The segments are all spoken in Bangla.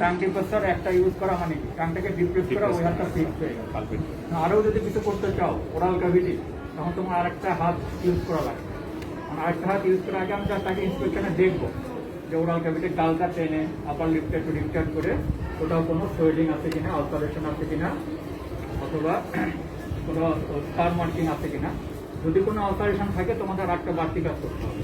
টাং ডিপ্রেসর একটা ইউজ করা মানে কি টাংটাকে ডিপ্রেস করা ওই হাতটা ফিক্স হয়ে গেল। আরও যদি কিছু করতে চাও ওরাল ক্যাভিটি তখন তোমার আরেকটা হাত ইউজ করা লাগবে। আরেকটা হাত ইউজ করার আগে আমি তাকে ইন্সপেকশনে দেখবো যে ওরাল ক্যাভিটির ডালটা টেনে আপার লিফটে একটু রিপচার্জ করে কোথাও কোনো সোয়েলিং আছে কিনা, আলসারেশন আছে কিনা, অথবা কোনো স্টার মার্কিং আছে কিনা। যদি কোনো আলসারেশন থাকে তোমাদের আরেকটা বাড়তি কাজ করতে হবে,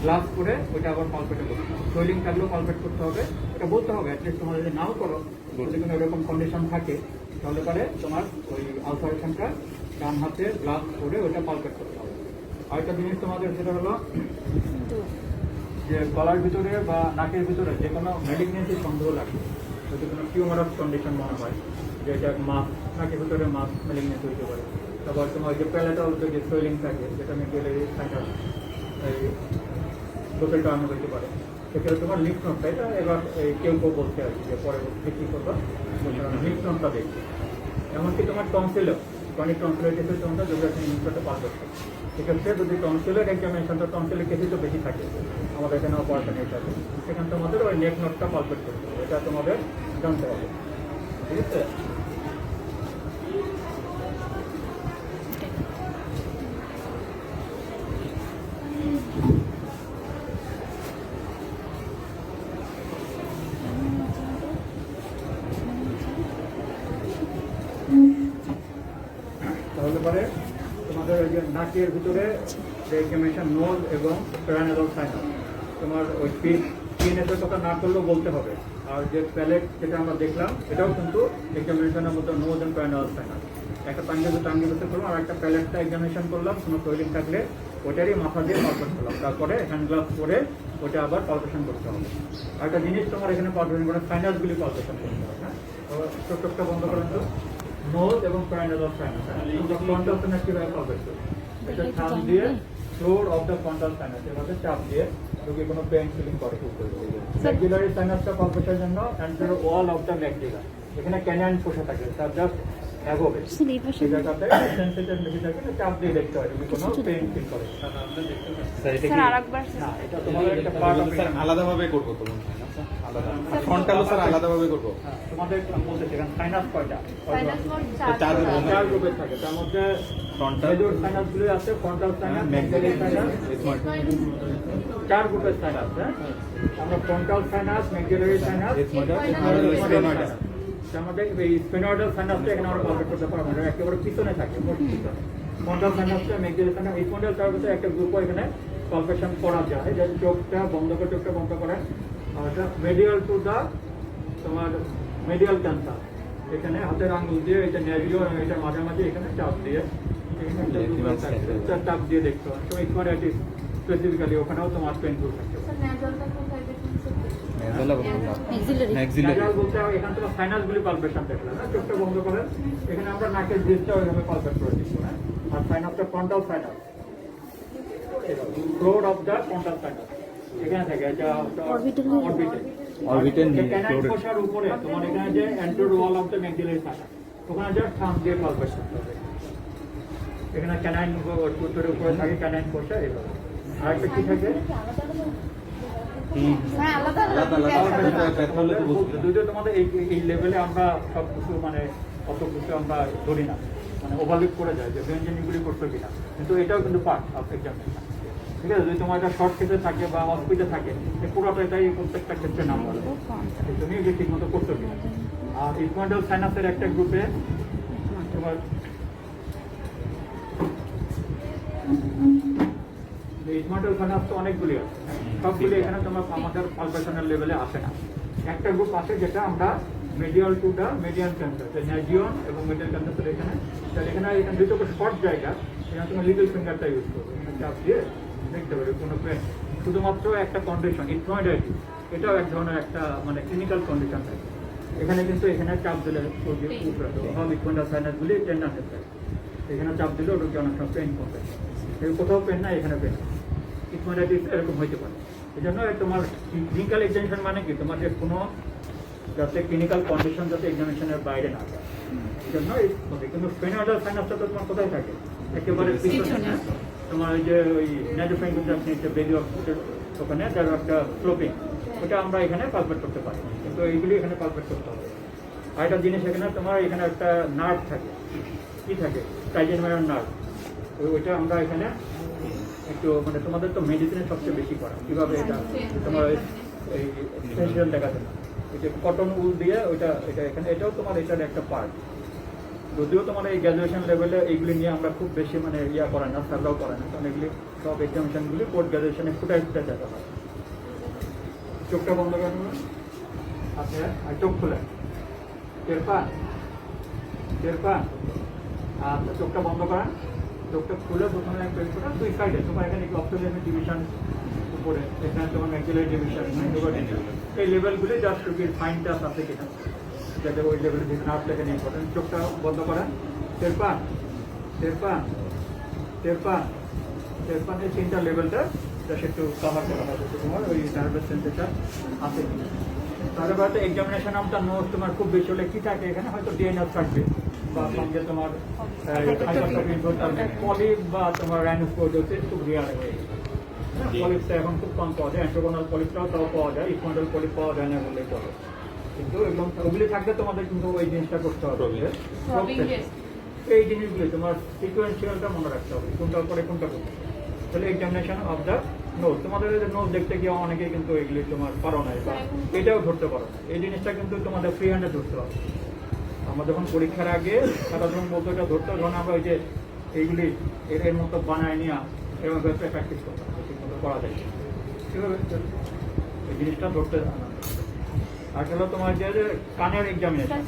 গ্লাস করে ওইটা আবার পালপেটে করতে হবে। সোয়েলিং থাকলেও পালপেট করতে হবে, এটা বলতে হবে অ্যাটলিস্ট তোমার যদি নাও করো, যদি কোনো এরকম কন্ডিশন থাকে তাহলে পরে তোমার ওই আলসারেশনটা ডান হাতে গ্লাস করে ওইটা পালপেট করতে হবে। আরেকটা জিনিস তোমাদের সেটা হলো যে গলার ভিতরে বা নাকের ভিতরে যে কোনো মেলিগনেন্সি সন্দেহ লাগবে, যদি কোনো টিউমারাস কন্ডিশন মনে হয় যে এটা মাস নাকের ভিতরে মাস মেলিগনেন্সি হইতে পারে। তারপর তোমার যে প্যালেটাল যে সোয়েলিং থাকে যেটা মেডিকেলি থাকে এই লোকের কারণে হইতে পারে, সেক্ষেত্রে তোমার লিফট নোটটা এটা এবার কেউ বলছে আর কি যে পরবর্তী কী করবা লিফট নোটটা দেখবে। এমনকি তোমার টনসিলও ক্রনিক টনসিলাইটিসের জন্য যোগাসন ইউজটা পার করতে, সেক্ষেত্রে যদি টনসিলের এক্সামিনেশনটা টনসিলের কেসে তো বেশি থাকে আমাদের এখানে অপারেশন হিসাবে, সেখানে তোমাদের ওই নেক নোটটা পালপেট করতে হবে, এটা তোমাদের জানতে হবে। ঠিক আছে? তাহলে পরে তোমাদের ওই যে নাকের ভিতরে যে এক্সামিনেশন নোজ এবং প্যারানেজাল সাইনাস, তোমার ওই স্কিনের কথা না করলেও বলতে হবে। আর যে প্যালেট যেটা আমরা দেখলাম এটাও কিন্তু এক্সামিনেশনের মতো নোজ এবং প্যারানেজাল সাইনাস, একটা টাঙ্গি বসে করলাম আর একটা প্যালেটটা এক্সামিনেশন করলাম, কোনো সোয়েলিং থাকলে ওটারই মাথা দিয়ে পালপেট করলাম, তারপরে হ্যান্ড গ্লাভস করে ওটা আবার পালপেশন করতে হবে। আর একটা জিনিস তোমার এখানে পালপেশন করে সাইনাসগুলি পালপেশন করতে হবে। হ্যাঁ, তো চোখটা বন্ধ করেন তো। নোজ এবং প্যারানেজাল সাইনাস ফ্রন্টাল সাইনাস কিভাবে পালপেট করবে, এটা থাম দিয়ে floor of the frontal sinus এভাবে চাপ দিয়ে রোগী কোনো পেইন ফিলিং করে খুব করে। ম্যাক্সিলারি সাইনাসটা পালপেটের জন্য অ্যান্টার ওয়াল অফ দ্য ম্যাক্সিলা, এখানে ক্যানাইন বসে থাকে, তার জাস্ট অ্যাগোবে এই জায়গাতে সেন্সিটিভ বেশি থাকে, চাপ দিয়ে দেখতে হয় রোগী কোনো পেইন ফিল করে। স্যার আরেকবার না, এটা তোমাদের একটা পার্ট অফ আলাদাভাবে করবো তো আলাদা ফ্রন্টালও স্যার আলাদাভাবে করবো। তোমাদের বলতে সেখানে সাইনাস কয়টা? সাইনাস মোড চার গ্রুপের থাকে, তার মধ্যে ফ্রন্টাল মেজর সাইনাসগুলো আছে, ফ্রন্টাল সাইনাস, ম্যাক্সিলারি সাইনাস, চার গ্রুপের সাইনাস। হ্যাঁ, আমরা ফ্রন্টাল সাইনাস, ম্যাক্সিলারি সাইনাস, তার মধ্যে এই স্পেনয়েডাল সাইনাসটা এখানে আমরা পালপেট করতে পারবো না, একেবারে পিছনে থাকে মোট পিছনে। ফ্রন্টাল সাইনাসটা, ম্যাক্সিলারি সাইনাস, এই ফ্রন্টাল তার ভিতরে একটা গ্রুপও এখানে পালপেশন করা যায়, যে চোখটা বন্ধ করে চোখটা বন্ধ করেন। আর এটা মেডিয়াল টু দা তোমার মেডিয়াল ক্যান্সার, এখানে হাতের আঙুল দিয়ে এটা নেভিও এটার মাঝামাঝি এখানে চাপ দিয়ে চাপ দিয়ে দেখতে হয়। তো ইকুয়ারিটিস স্পেসিফিক্যালি ওখানেও তোমার পেনফুল থাকতে পারে। ন্যাজাল বলতে এখান থেকে সাইনাসগুলি পালপেশন দেখলাম না, চোখটা বন্ধ করেন, এখানে আমরা নাকের ব্রিজটা ওইভাবে পালপেট করে দিচ্ছি। হ্যাঁ, আর সাইনাসটা frontal sinus, floor of the frontal sinus এখানে থাকে, এটা অরবিটাল ক্যানাইন কোষার উপরে তোমার এখানে যে anterior wall of the maxillary sinus, ওখানে যে থাম দিয়ে পালপেট করতে হবে। এখানে ক্যানাইন উত্তরের উপরে থাকে ক্যানাইন কোষা এইভাবে। আর একটা কি থাকে যদিও তোমাদের এই লেভেলে আমরা সব কিছু মানে অত কিছু আমরা ধরি না, মানে ওভারলুক করে যায় যে ব্যঞ্জনগুলি করতে কিনা, কিন্তু এটাও কিন্তু পার্ট অফ এক্সামিনেশন। ঠিক আছে, যদি তোমার এটা শর্ট কেসে থাকে বা অসুবিধা থাকে পুরোটা এটাই প্রত্যেকটা ক্ষেত্রে নাম বলে তুমি যে ঠিক মতো করতে কিনা। আর ইকুয়ান্টাল সাইনাসের একটা গ্রুপে তোমার ইকুয়ান্টাল সাইনাস তো অনেকগুলি আছে, সবগুলি এখানে তোমার আমাদের পালপেশনের লেভেলে আসে না। একটা গ্রুপ আছে যেটা আমরা medial to the median canthus, nasion এবং মেডিয়াল ক্যান্সার এখানে, এখানে দুটো শর্ট জায়গা, এখানে তোমার লিটল ফিঙ্গারটা ইউজ করবে, চাপ দিয়ে দেখতে পাবে কোনো পেন। শুধুমাত্র একটা কন্ডিশন ইথময়েডাইটিস, এটাও এক ধরনের একটা মানে ক্লিনিক্যাল কন্ডিশন থাকে, এখানে কিন্তু এখানে চাপ দিলে সব ইকুয়ান্টাল সাইনাসগুলি টেন্ডান্সের থাকে, এখানে চাপ দিলে ওটাকে অনেক সময় পেন করবে। কোথাও পেন না, এখানে পেন, ইথময়েডাইটিস এরকম হইতে পারে। এই জন্য তোমার ক্লিনিক্যাল এক্সামিনেশন মানে কি তোমার যে কোনো যাতে ক্লিনিক্যাল কন্ডিশন যাতে এক্সামিনেশনের বাইরে না যায়, এই জন্য কিন্তু স্পেনয়েডাল সাইনাসটা তো তোমার কোথায় থাকে একেবারে পিছনে, তোমার ওই যে ওই ন্যাজোফ্যারিঞ্জিয়াল আপনি একটা বেলি অফ ওখানে যার একটা স্লোপিং, ওটা আমরা এখানে পালপেট করতে পারি। তো এইগুলি এখানে পালপেট করতে হবে। আর একটা জিনিস এখানে তোমার এখানে একটা নার্ভ থাকে, কি থাকে, ট্রাইজেমিনাল নার্ভ, ওইটা আমরা এখানে একটু মানে তোমাদের তো মেডিসিনের সবচেয়ে বেশি করা কীভাবে এটা তোমার এই ফেসিয়াল দেখাতে না, এই যে কটন উল দিয়ে ওইটা এটা এখানে এটাও তোমার এটার একটা পার্ট। যদিও তোমার এই গ্র্যাজুয়েশন লেভেলে এইগুলি নিয়ে আমরা খুব বেশি মানে ইয়া করে না, সার্ভাও করে না, কারণ এগুলি সব এক্সামিনেশনগুলি পোস্ট গ্র্যাজুয়েশনে ফুটাই দেখা হয়। চোখটা বন্ধ করেন, আচ্ছা, আর চোখ খুলে টের পান, আচ্ছা চোখটা বন্ধ করেন, চোখটা খুলে প্রথমে দুই সাইডে তোমার এখানে অক্সিজেনের ডিভিশন উপরে, এখানে তোমার ম্যাক্সিলারি ডিভিশন, এই লেভেলগুলি জাস্ট রুগীর ফাইন টাচ আছে কিনা, যাতে ওই লেভেলে যে নার্ভ লেখেন ইম্পর্টেন্ট। চোখটা বন্ধ করেন, টের পান এই তিনটা লেভেলটা জাস্ট একটু কভার করা হবে তোমার ওই নার্ভের সেন্সেশন আছে কিনা। তাহলে হয়তো এক্সামিনেশন আমটা নোট তোমার খুব বেশি হলে কি থাকে এখানে হয়তো ডিএনএস থাকবে বা সঙ্গে তোমার পলিপ বা তোমার রাইনোস্পোরোসিস খুব রেয়ার হয়ে গেছে। পলিপটা এখন খুব কম পাওয়া যায়, অ্যান্ট্রোগোনাল পলিপটাও তাও পাওয়া যায়, ইকোনাল পলিপ পাওয়া যায় না বললেই চলে। কিন্তু এগুলো ওগুলি থাকলে তোমাদের কিন্তু ওই জিনিসটা করতে হবে, এই জিনিসগুলি তোমার সিকোয়েন্সিয়ালটা মনে রাখতে হবে, কোনটার পরে কোনটা করতে হবে। তাহলে এক্সামিনেশন অফ দ্য নোট, তোমাদের নোট দেখতে গিয়ে অনেকে কিন্তু এগুলি তোমার পারো নাই বা এটাও ধরতে পারো না, এই জিনিসটা কিন্তু তোমাদের ফ্রি হ্যান্ডে ধরতে হবে। আমরা যখন পরীক্ষার আগে সারা যখন বলতো এটা ধরতে হবে, আমরা ওই যে এইগুলি এর মতো বানায় নিয়ে এরকম প্র্যাকটিস করতে হবে, ঠিক মতো করা যায় কীভাবে এই জিনিসটা ধরতে। আর হলো তোমার যে কানের এক্সামিনেশন,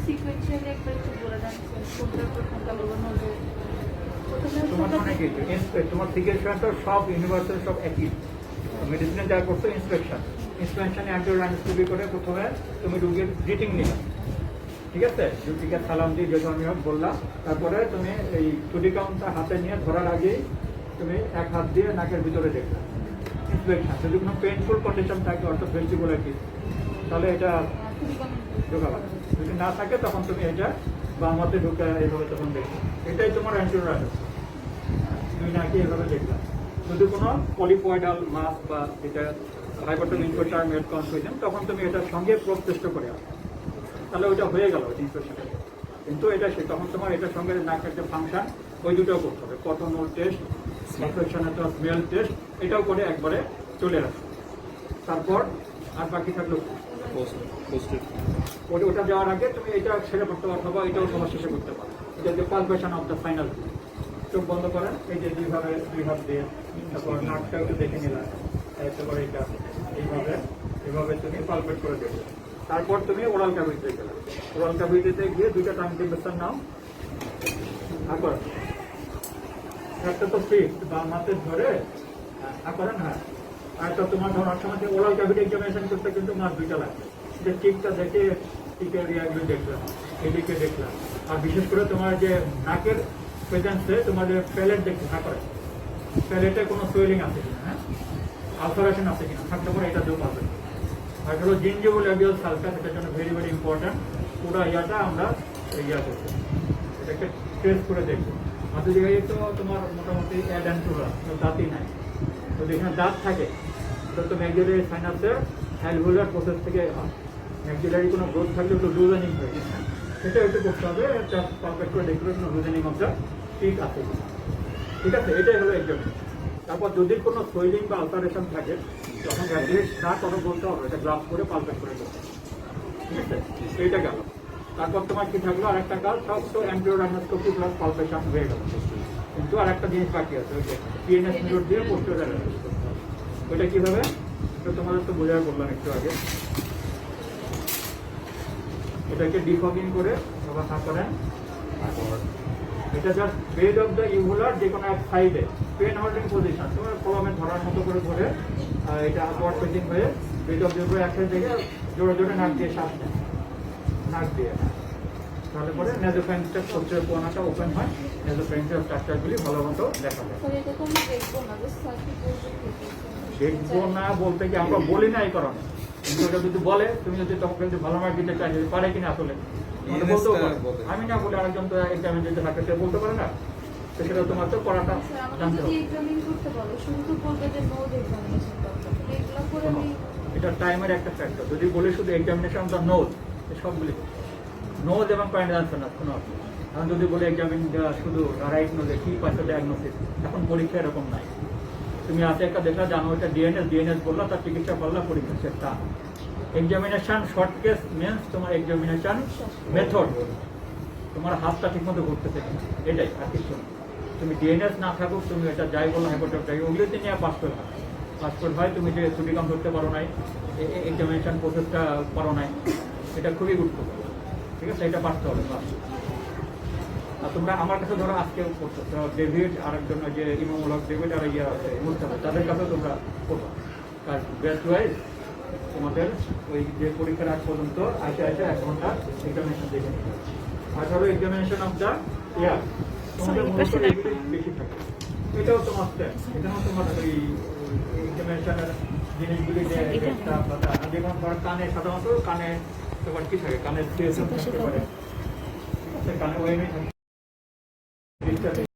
তোমার মানে কি তোমার সিকুয়েন্সটা সব ইউনিভার্সাল সব একই, মেডিসিনে যা করছো ইন্সপেকশনে অ্যান্টিওরাইনোস্কোপি করে প্রথমে তুমি রোগীর গ্রিটিং নিলে, ঠিক আছে, রুগীকে সালাম দিয়ে যেহেতু আমি বললাম, তারপরে তুমি এই ছুটি কাউন্টটা হাতে নিয়ে ধরার আগেই তুমি এক হাত দিয়ে নাকের ভিতরে দেখলে ইন্সপেকশন। যদি কোনো পেইনফুল কন্ডিশন থাকে অর্থাৎ ভেস্টিবুলাইটিস তাহলে এটা ঢোকাবে, যদি না থাকে তখন তুমি এটা বা আমাদের ঢুকে এইভাবে তখন দেখবে, এটাই তোমার অ্যান্টিওরাইনোস, তুমি নাকি এভাবে দেখলাম। যদি কোনো পলিপয়েডাল মাস বা যেটা হাইপারটন ইনফোটার মেড কনফিউশন তখন তুমি এটার সঙ্গে প্রোব টেস্ট করে আসো, তাহলে ওইটা হয়ে গেল ইনফেকশনটা। কিন্তু এটা তখন তোমার এটার সঙ্গে নাকের যে ফাংশন ওই দুটোও করতে হবে, কটন ওল টেস্ট, ইনফেকশনের তো স্মেল টেস্ট, এটাও করে একবারে চলে আসো। তারপর আর বাকি থাকলো ওটা যাওয়ার আগে তুমি এটা ছেড়ে পড়তে পারো বা এটাও তোমার শেষে করতে পারো, এটা যে পালপেশন অফ দ্য ফাইনাল। চোখ বন্ধ করেন, এই যে দুই হাত দিয়ে, তারপর নাকটা একটু দেখে নিলাম, তারপরে এটা এইভাবে তুমি পালপেট করে দেখবে। তারপর তুমি ওরাল ক্যাভিটিতে গেলে, ওরাল ক্যাভিটিতে গিয়ে দুইটা টাইম টেম্পারেচার নাও, তারপর একটা তো ফিক্স বাম হাতে ধরে করেন, হ্যাঁ, আর তো তোমার ধরার সময় ওরাল ক্যাভিটি এক্সামিনেশন করতে কিন্তু মাস দুইটা লাগবে, যে টিকটা দেখে টিকের ইয়েগুলো দেখলাম, এদিকে দেখলাম, আর বিশেষ করে তোমার যে নাকের প্রেজেন্সে তোমার যে প্যালেট দেখতে না করে, প্যালেটে কোনো সোয়েলিং আছে কিনা, হ্যাঁ, আলসারেশন আছে কিনা, থাকতে পারে এটা দিয়েও পারবে। আর হলো জিঞ্জিবুল ল্যাবিয়াল সালফাস, এটার জন্য ভেরি ভেরি ইম্পর্টেন্ট, পুরো ইয়াটা আমরা ইয়া করবো, এটাকে টেস্ট করে দেখবো। আমাদের জায়গায় তো তোমার মোটামুটি অ্যাডেন্টুরা দাঁতই নাই, তো যেখানে দাঁত থাকে ওটা তো ম্যাক্সিলারি সাইনাসের অ্যালভিওলার প্রসেস থেকে হয়, ম্যাক্সিলারি কোনো গ্রোথ থাকলে একটু লুজেনিং হয়ে যায়, সেটা একটু করতে হবে, একটা পারফেক্ট করে দেখতে কোনো লুজেনিং অফ দ্য ঠিক আছে, ঠিক আছে, এটাই হলো এক্সামিনেশন। তারপর যদি কোনো সোয়েলিং বা আলসারেশন থাকে তখন অ্যাটলিস্ট না কোনো বলতে হবে, এটা গ্লাস করে পালপেট করে দেবে, ঠিক আছে, এইটা গেল। তারপর তোমার কি থাকলো আরেকটা কাজ, সব তো অ্যান্টিওরাইনোস্কোপি প্লাস পালপেশন হয়ে গেল, কিন্তু আরেকটা জিনিস বাকি আছে, ওই যে পিএনএস মিরর দিয়ে পোস্টেরিয়র অ্যানালাইসিস করতে হবে। ওইটা কীভাবে, এটা তোমাদের তো বোঝা বললাম একটু আগে, এটাকে ডিফগিং করে আবার না করেন, এটা just bed of the uvular যে কোনো এক সাইডে পেন হোল্ডিং পজিশন, তোমার কলমে ধরার মতো করে ধরে এটা আপওয়ার্ড ফেসিং হয়ে বেড অফ দ্য ইউভুলার এক সাইড থেকে জোরে জোরে নাক দিয়ে শ্বাস নেয়, নাক দিয়ে, তাহলে পরে নেজোফ্যারিঞ্জটা সবচেয়ে পুরোনোটা ওপেন হয়, নেজোফ্যারিঞ্জের স্ট্রাকচারগুলি ভালো মতো দেখা যায়। দেখবো না বলতে কি আমরা বলি না এই কারণে, কিন্তু ওটা যদি বলে তুমি যদি তখন যদি ভালো মার্ক দিতে চাই পারে কিনা আসলে বলতেও পারে, আমি না বলে আরেকজন তো এক্সামিন যদি থাকে সে বলতে পারে না, সেটা তোমার তো পড়াটা জানতে হবে। এটা টাইমের একটা ফ্যাক্টর। যদি বলি শুধু এক্সামিনেশন দ্য নোজ, সবগুলি নোজ এবং পয়েন্ট আনসার না কোনো অর্থ। এখন যদি বলে এক্সামিন শুধু রাইট নোজে কি পাইছে ডায়াগনোসিস, এখন পরীক্ষা এরকম নাই। তুমি আছে একটা দেখলা জানো এটা ডিএনএস বললা, তার চিকিৎসা করলা, পরীক্ষা সেটা এক্সামিনেশন শর্ট কেস মিনস তোমার এক্সামিনেশন মেথড, তোমার হাতটা ঠিকমতো ঘুরতেছে কিনা, এটাই আর কিছু না। তুমি ডিএনএস না থাকুক, তুমি এটা যাই বলো হাইপোটেপটাই ওগুলোতে নিয়ে পাসপোর্ট হয়, তুমি যে ছুটি কাম ধরতে পারো নাই, এক্সামিনেশন প্রসেসটা পারো নাই, এটা খুবই গুরুত্বপূর্ণ। ঠিক আছে, এটা পারতে হবে। আর তোমরা আমার কাছে ধরো আজকে করছো ডেভিড আর একজন যে ইমামুল ডেভিড আর ইয়ে আছে মুস্তাফা, তাদের কাছেও তোমরা করবো। কারণ বেস্ট ওয়াইজ তোমাদের ওই যে পরীক্ষার আগ পর্যন্ত আসে 1 ঘন্টা এক্সামিনেশন দেখে নিতে হবে। আর ধরো এক্সামিনেশন অফ দ্য ইয়ার তোমাদের মূলত এগুলি বেশি থাকে। এটাও তোমার স্ট্যান্ড, এটাও তোমার ওই এক্সামিনেশনের জিনিসগুলি যে যেমন ধর কানে, সাধারণত কানে তোমার কি থাকে, কানের থাকতে পারে, কানে ওয়েমে থাকে।